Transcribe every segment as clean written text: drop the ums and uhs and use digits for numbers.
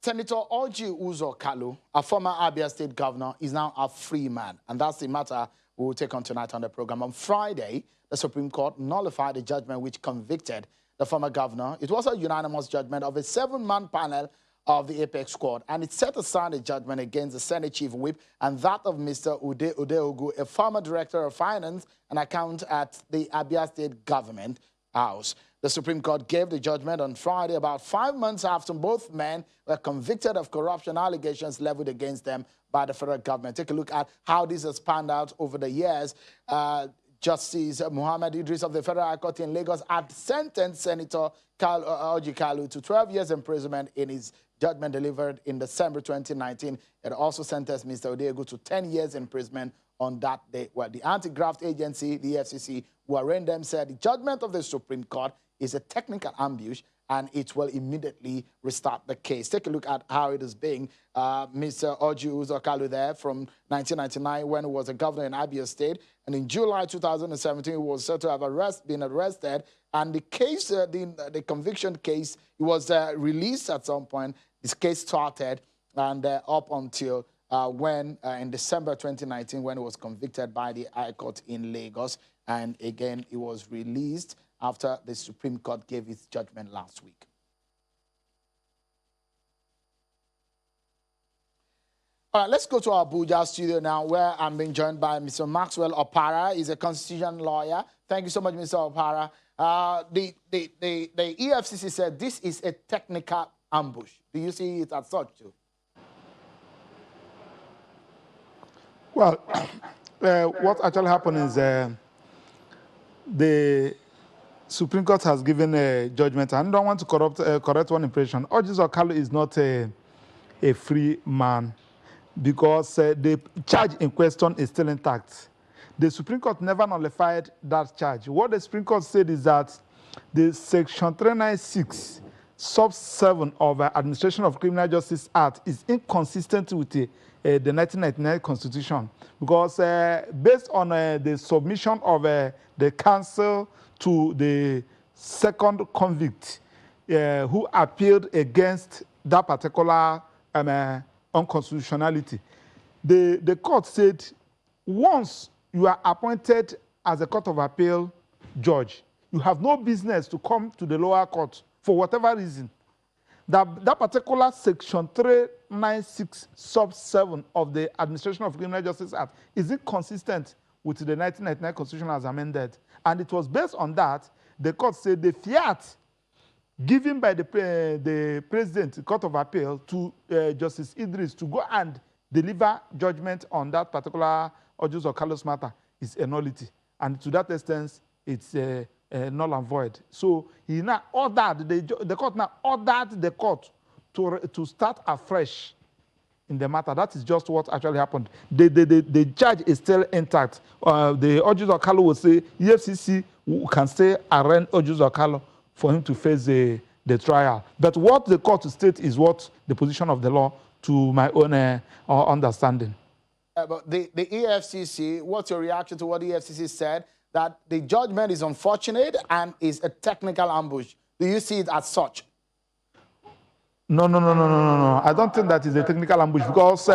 Senator Orji Uzor-Kalu, a former Abia State governor, is now a free man. And that's the matter we will take on tonight on the program. On Friday, the Supreme Court nullified the judgment which convicted the former governor. It was a unanimous judgment of a 7-man panel of the Apex Court, and it set aside a judgment against the Senate Chief Whip and that of Mr. Udeogu, a former Director of Finance and Account at the Abia State Government House. The Supreme Court gave the judgment on Friday, about 5 months after both men were convicted of corruption allegations leveled against them by the federal government. Take a look at how this has panned out over the years. Justice Muhammad Idris of the Federal High Court in Lagos had sentenced Senator Orji-Kalu to 12 years imprisonment in his judgment delivered in December 2019. It also sentenced Mr. Udeogu to 10 years imprisonment on that day. Well, the anti-graft agency, the FCC, who arraigned them, said the judgment of the Supreme Court is a technical ambush and it will immediately restart the case. Take a look at how it is being. Mr. Orji Uzor-Kalu there from 1999 when he was a governor in Abia State. And in July 2017, he was said to have been arrested. And the case, the conviction case, he was released at some point. This case started and up until in December 2019 when he was convicted by the High Court in Lagos. And again, he was released after the Supreme Court gave its judgment last week. All right, let's go to our Abuja studio now, where I'm being joined by Mr. Maxwell Opara. He's a constitution lawyer. Thank you so much, Mr. Opara. The EFCC said this is a technical ambush. Do you see it as such, too? Well, what actually happened is the Supreme Court has given a judgment. I don't want to correct one impression. Uzor-Kalu is not a free man because the charge in question is still intact. The Supreme Court never nullified that charge. What the Supreme Court said is that the Section 396, Sub 7 of the Administration of Criminal Justice Act is inconsistent with the 1999 Constitution because based on the submission of the counsel to the second convict who appealed against that particular unconstitutionality, the court said once you are appointed as a court of appeal judge, you have no business to come to the lower court for whatever reason. That particular Section 396 Sub 7 of the Administration of Criminal Justice Act is inconsistent with the 1999 Constitution as amended. And it was based on that, the court said the fiat given by the President, the Court of Appeal, to Justice Idris to go and deliver judgment on that particular Uzor-Kalu's matter is a nullity. And to that extent, it's null and void. So he now ordered, the court now ordered the court to start afresh in the matter. That is just what actually happened. The charge is still intact. The Uzor-Kalu will say EFCC can still arraign Uzor-Kalu for him to face the trial. But what the court states is what the position of the law to my own understanding. But the EFCC, what's your reaction to what the EFCC said? That the judgment is unfortunate and is a technical ambush. Do you see it as such? No. I don't think that is a technical ambush because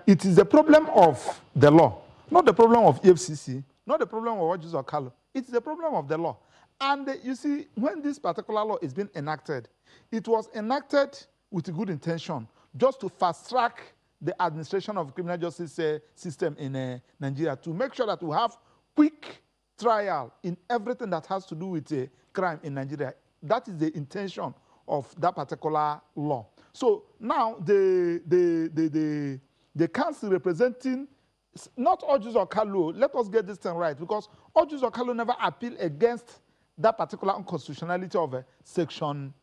it is the problem of the law, not the problem of EFCC, not the problem of Uzor-Kalu. It's the problem of the law. And you see, when this particular law is being enacted, it was enacted with a good intention, just to fast-track the administration of criminal justice system in Nigeria, to make sure that we have quick trial in everything that has to do with crime in Nigeria. That is the intention of that particular law. So now the council representing not Uzor-Kalu, let us get this thing right, because Uzor-Kalu never appealed against that particular unconstitutionality of Section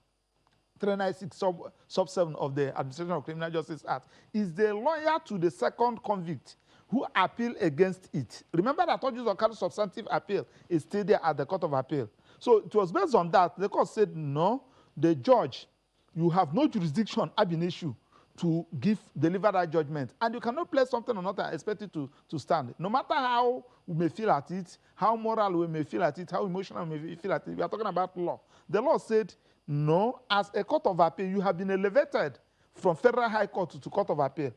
396 sub 7 of the Administration of Criminal Justice Act. Is the lawyer to the second convict who appealed against it. Remember that Uzor-Kalu's substantive appeal is still there at the Court of Appeal. So it was based on that. The court said, no, the judge, you have no jurisdiction ab initio to deliver that judgment. And you cannot place something or not and expect it to stand. No matter how we may feel at it, how moral we may feel at it, how emotional we may feel at it, we are talking about law. The law said, no, as a court of appeal, you have been elevated from Federal High Court to Court of Appeal.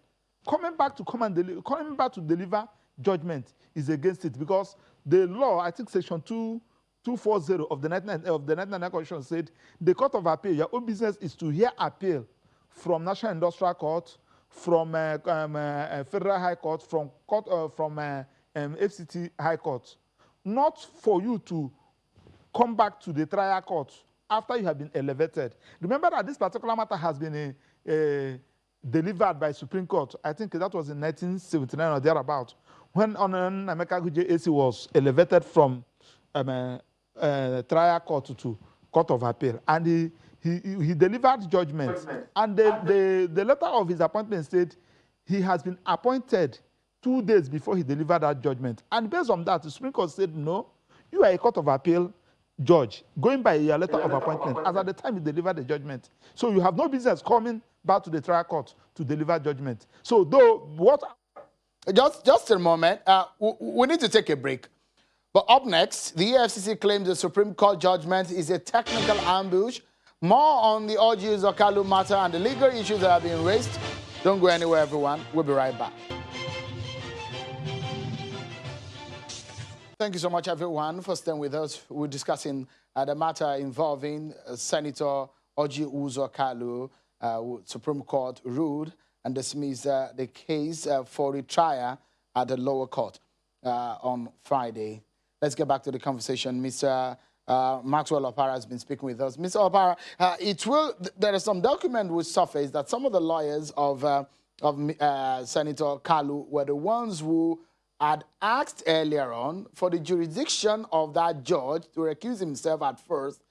Coming back to deliver judgment is against it, because the law, I think Section 240 of the 1999 Constitution said the Court of Appeal, your own business is to hear appeal from National Industrial Court, from Federal High Court, from FCT High Court, not for you to come back to the trial court after you have been elevated. Remember that this particular matter has been delivered by Supreme Court. I think that was in 1979 or thereabout, when Emeka Guje AC was elevated from trial court to Court of Appeal, and he delivered judgment. And the letter of his appointment said he has been appointed 2 days before he delivered that judgment. And based on that, the Supreme Court said, no, you are a Court of Appeal judge, going by your letter of appointment, as at the time you delivered the judgment. So you have no business coming back to the trial court to deliver judgment. So though, what... Just a moment, we need to take a break. But up next, the EFCC claims the Supreme Court judgment is a technical ambush. More on the Orji Uzor-Kalu matter and the legal issues that have been raised. Don't go anywhere, everyone. We'll be right back. Thank you so much, everyone, for staying with us. We're discussing the matter involving Senator Orji Uzor-Kalu. Supreme Court ruled and dismissed the case for retrial at the lower court on Friday. Let's get back to the conversation. Mr. Maxwell Opara has been speaking with us. Mr. Opara, there is some document which surfaced that some of the lawyers of Senator Kalu were the ones who had asked earlier on for the jurisdiction of that judge to recuse himself at first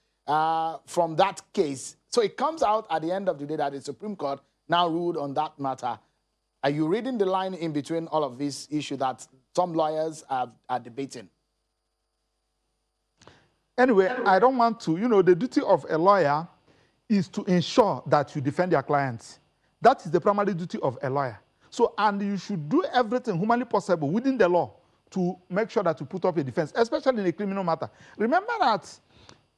from that case. So it comes out at the end of the day that the Supreme Court now ruled on that matter. Are you reading the line in between all of this issue that some lawyers are debating? Anyway, I don't want to, the duty of a lawyer is to ensure that you defend your clients. That is the primary duty of a lawyer. So, and you should do everything humanly possible within the law to make sure that you put up a defense, especially in a criminal matter. Remember that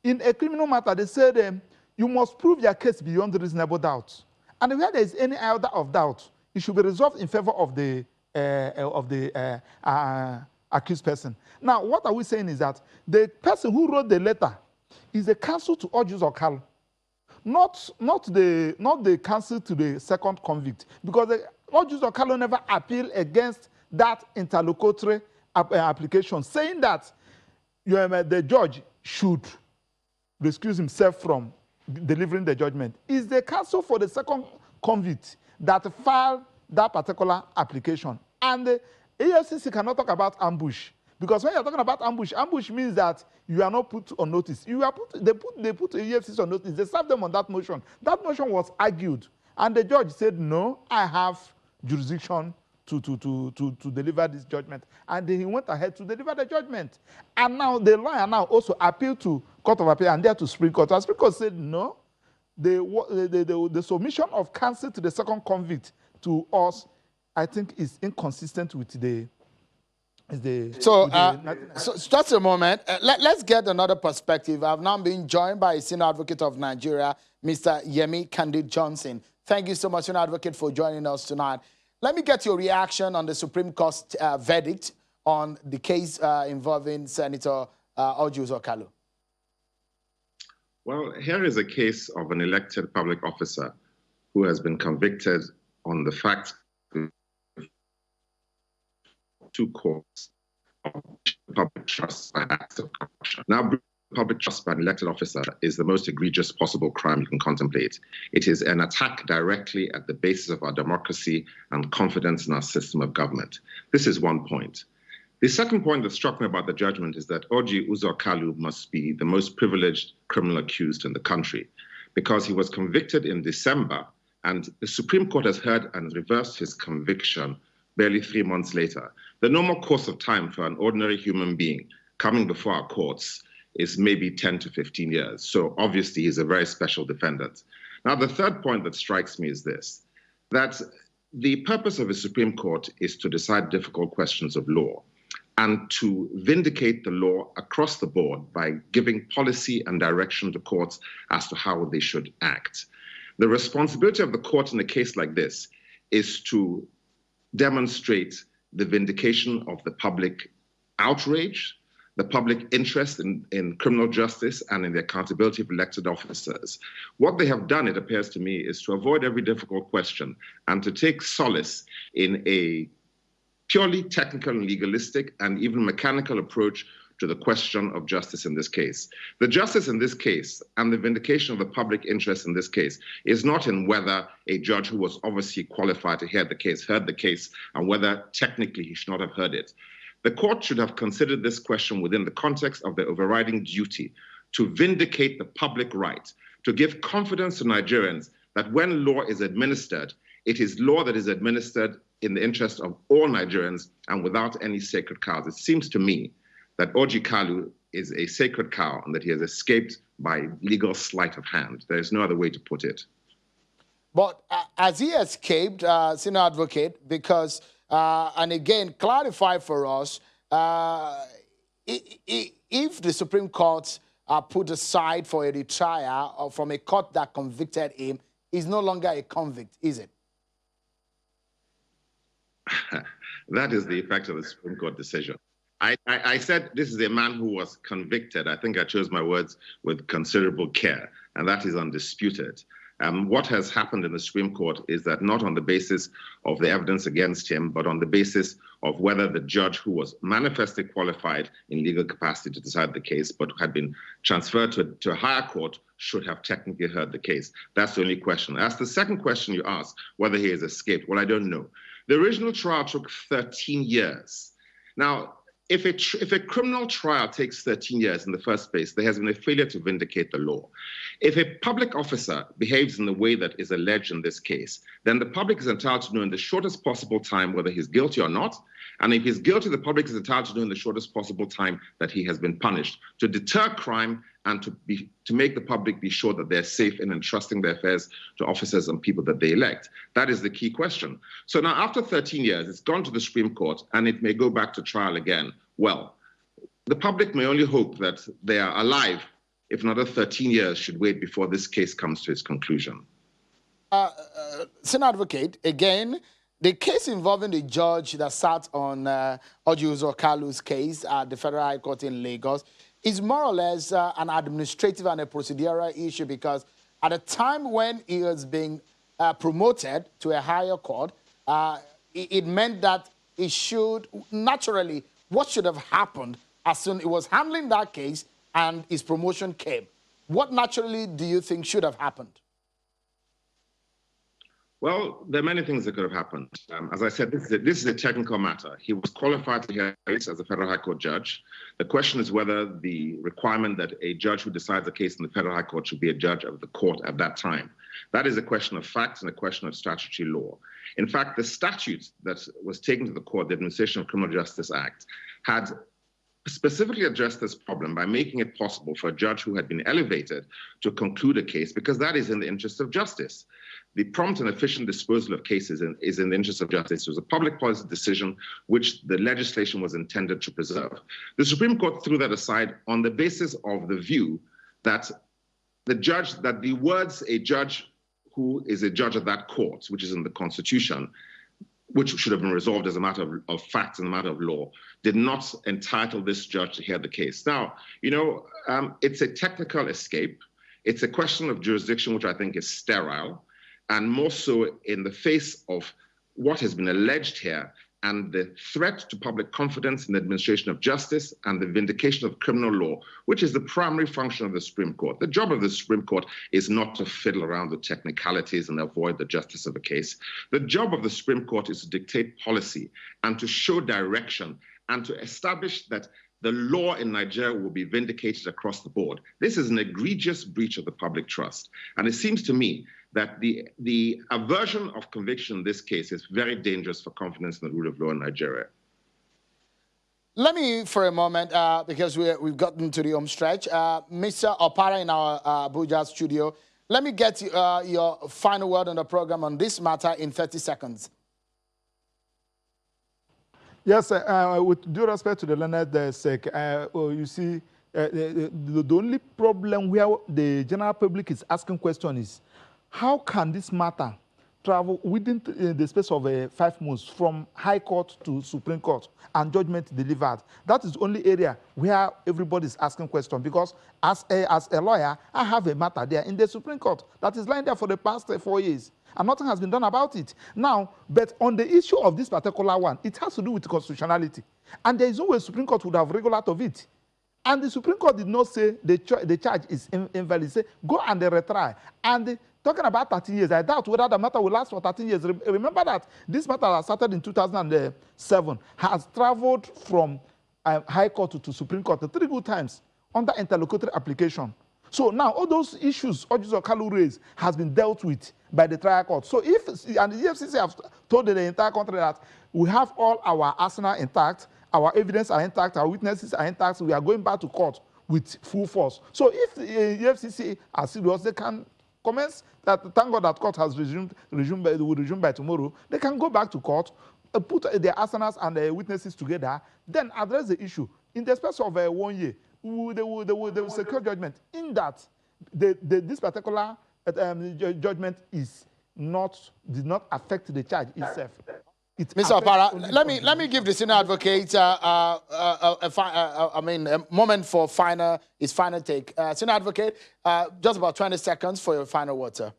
in a criminal matter, they said you must prove your case beyond reasonable doubt. And where there is any order of doubt, it should be resolved in favor of the accused person. Now, what are we saying is that the person who wrote the letter is a counsel to Orji Uzor-Kalu, not the counsel to the second convict, because Orji Uzor-Kalu never appealed against that interlocutory application, saying that the judge should excuse himself from delivering the judgment. Is the counsel for the second convict that filed that particular application. And the EFCC cannot talk about ambush, because when you're talking about ambush means that you are not put on notice. They put the EFCC on notice. They served them on that motion. That motion was argued, and the judge said, no, I have jurisdiction to deliver this judgment. And he went ahead to deliver the judgment. And now the lawyer now also appealed to Court of Appeal and there to Supreme Court. And Supreme Court said, no, the submission of counsel to the second convict to us, I think, is inconsistent with So just a moment. Let's get another perspective. I've now been joined by a senior advocate of Nigeria, Mr. Yemi Candid Johnson. Thank you so much, senior advocate, for joining us tonight. Let me get your reaction on the Supreme Court's verdict on the case involving Senator Orji Uzor-Kalu. Well, here is a case of an elected public officer who has been convicted on the fact of 2 courts of public trust by acts of corruption. Now, public trust by an elected officer is the most egregious possible crime you can contemplate. It is an attack directly at the basis of our democracy and confidence in our system of government. This is one point. The second point that struck me about the judgment is that Orji Uzor-Kalu must be the most privileged criminal accused in the country, because he was convicted in December, and the Supreme Court has heard and reversed his conviction barely 3 months later. The normal course of time for an ordinary human being coming before our courts is maybe 10 to 15 years. So obviously he's a very special defendant. Now, the third point that strikes me is this, that the purpose of the Supreme Court is to decide difficult questions of law and to vindicate the law across the board by giving policy and direction to courts as to how they should act. The responsibility of the court in a case like this is to demonstrate the vindication of the public outrage, the public interest in criminal justice, and in the accountability of elected officers. What they have done, it appears to me, is to avoid every difficult question and to take solace in a purely technical and legalistic and even mechanical approach to the question of justice in this case. The justice in this case and the vindication of the public interest in this case is not in whether a judge who was obviously qualified to hear the case heard the case and whether technically he should not have heard it. The court should have considered this question within the context of the overriding duty to vindicate the public right, to give confidence to Nigerians that when law is administered, it is law that is administered in the interest of all Nigerians and without any sacred cows. It seems to me that Orji-Kalu is a sacred cow and that he has escaped by legal sleight of hand. There is no other way to put it. But has he escaped, senior advocate, because, and again, clarify for us, if the Supreme Court put aside for a retrial or from a court that convicted him, he's no longer a convict, is it? That is the effect of the Supreme Court decision. I said this is a man who was convicted. I think I chose my words with considerable care, and that is undisputed. What has happened in the Supreme Court is that not on the basis of the evidence against him, but on the basis of whether the judge who was manifestly qualified in legal capacity to decide the case, but had been transferred to a higher court, should have technically heard the case. That's the only question. As the second question you asked, whether he has escaped, well, I don't know. The original trial took 13 years. Now, if a criminal trial takes 13 years in the first place, there has been a failure to vindicate the law. If a public officer behaves in the way that is alleged in this case, then the public is entitled to know in the shortest possible time whether he's guilty or not. And if he's guilty, the public is entitled to know in the shortest possible time that he has been punished, to deter crime and to make the public be sure that they're safe in entrusting their affairs to officers and people that they elect. That is the key question. So now after 13 years, it's gone to the Supreme Court and it may go back to trial again. Well, the public may only hope that they are alive if another 13 years should wait before this case comes to its conclusion. Senior advocate, again, the case involving the judge that sat on Uzor-Kalu's case at the Federal High Court in Lagos is more or less an administrative and a procedural issue, because at the time when he was being promoted to a higher court, it meant that he should, naturally, what should have happened as soon as he was handling that case and his promotion came? What naturally do you think should have happened? Well, there are many things that could have happened. As I said, this is a technical matter. He was qualified to hear a case as a Federal High Court judge. The question is whether the requirement that a judge who decides a case in the Federal High Court should be a judge of the court at that time. That is a question of facts and a question of statutory law. In fact, the statute that was taken to the court, the Administration of Criminal Justice Act, had specifically addressed this problem by making it possible for a judge who had been elevated to conclude a case, because that is in the interest of justice. The prompt and efficient disposal of cases is in the interest of justice. It was a public policy decision which the legislation was intended to preserve. The Supreme Court threw that aside on the basis of the view that the words "a judge who is a judge of that court," which is in the Constitution, which should have been resolved as a matter of fact and a matter of law, did not entitle this judge to hear the case. Now, it's a technical escape. It's a question of jurisdiction, which I think is sterile, and more so in the face of what has been alleged here and the threat to public confidence in the administration of justice and the vindication of criminal law, which is the primary function of the Supreme Court. The job of the Supreme Court is not to fiddle around with technicalities and avoid the justice of a case. The job of the Supreme Court is to dictate policy and to show direction and to establish that the law in Nigeria will be vindicated across the board. This is an egregious breach of the public trust. And it seems to me that the aversion of conviction in this case is very dangerous for confidence in the rule of law in Nigeria. Let me, for a moment, because we've gotten to the home stretch, Mr. Opara in our Abuja studio, let me get your final word on the program on this matter in 30 seconds. Yes, with due respect to the learned sec, you see, the only problem where the general public is asking question is, how can this matter travel within the space of 5 months from High Court to Supreme Court and judgment delivered? That is the only area where everybody is asking questions, because as a lawyer, I have a matter there in the Supreme Court that is lying there for the past 4 years, and nothing has been done about it. Now, but on the issue of this particular one, it has to do with constitutionality, and there is no way the Supreme Court would have wriggled out of it. And the Supreme Court did not say the charge is invalid. Say, go and retry. And talking about 13 years, I doubt whether the matter will last for 13 years. Remember that this matter that started in 2007 has traveled from High Court to Supreme Court 3 good times under interlocutory application. So now all those issues Uzor-Kalu raised has been dealt with by the trial court. So if, and the EFCC have told the entire country that we have all our arsenal intact, our evidence are intact, our witnesses are intact, we are going back to court with full force. So if the EFCC are serious, they can commence that. Thank God that court has will resume by tomorrow. They can go back to court, put their arsenals and their witnesses together, then address the issue. In the space of 1 year, they will secure judgment in that this particular judgment did not affect the charge itself. Mr. Opara, let me give the senior advocate a moment for his final take. Senior advocate, just about 20 seconds for your final word, sir.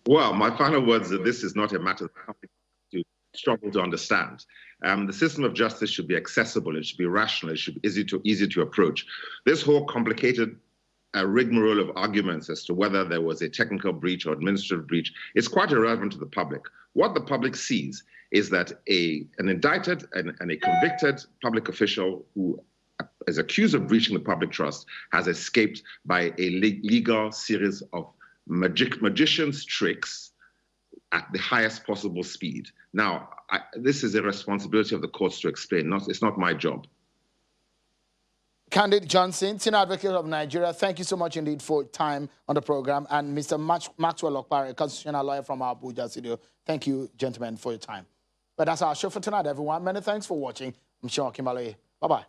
Well, my final words are this is not a matter that to struggle to understand. The system of justice should be accessible, it should be rational, it should be easy to approach. This whole complicated rigmarole of arguments as to whether there was a technical breach or administrative breach is quite irrelevant to the public. What the public sees is that an indicted and a convicted public official who is accused of breaching the public trust has escaped by a legal series of magician's tricks at the highest possible speed. Now, this is a responsibility of the courts to explain. It's not my job. Candid Johnson, Senior Advocate of Nigeria, thank you so much indeed for time on the program. And Mr. Maxwell Okpara, a constitutional lawyer from our Abuja studio. Thank you, gentlemen, for your time. But that's our show for tonight, everyone. Many thanks for watching. I'm Sean Kimbale. Bye-bye.